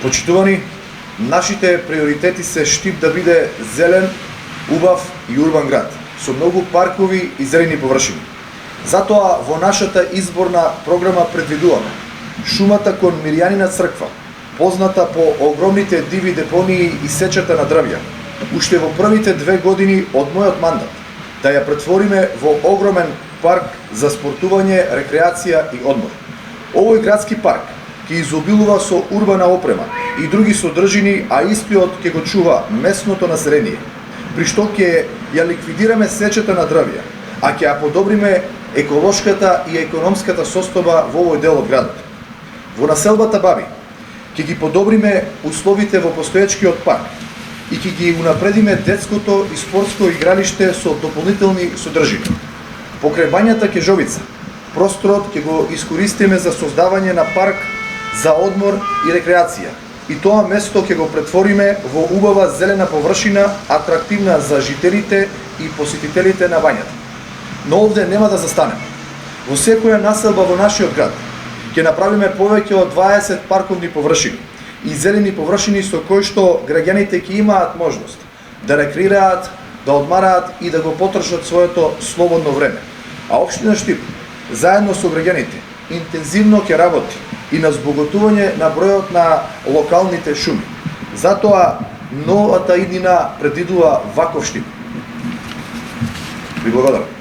Почитувани, нашите приоритети се Штип да биде зелен, убав и урбан град, со многу паркови и зелени површини. Затоа во нашата изборна програма предвидуваме шумата кон Мирјанина црква, позната по огромните диви депонии и сечата на дрвја, уште во првите 2 години од мојот мандат, да ја претвориме во огромен парк за спортување, рекреација и одмор. Овој градски парк ќе изобилува со урбана опрема и други содржини, а истиот ќе го чува местното население, при што ќе ја ликвидираме сечата на дрвја, а ќе ја подобриме еколошката и економската состојба во овој дел од градот. Во населбата Баби ќе ги подобриме условите во постоечкиот парк и ќе ги унапредиме детското и спортско игралиште со дополнителни содржини. Покрај бањата Кежовица, просторот ќе го искористиме за создавање на парк за одмор и рекреација, и тоа место ќе го претвориме во убава зелена површина, атрактивна за жителите и посетителите на бањата. Но овде нема да застанеме. Во секоја населба во нашиот град ќе направиме повеќе од 20 парковни површини и зелени површини со кои што граѓаните ќе имаат можност да рекреираат, да одмараат и да го потрошат своето слободно време. А општина Штип, заедно со граѓаните, интензивно ќе работи и на збогатување на бројот на локалните шуми. Затоа новата иднина предвидува ваков Штип. Ви благодарам.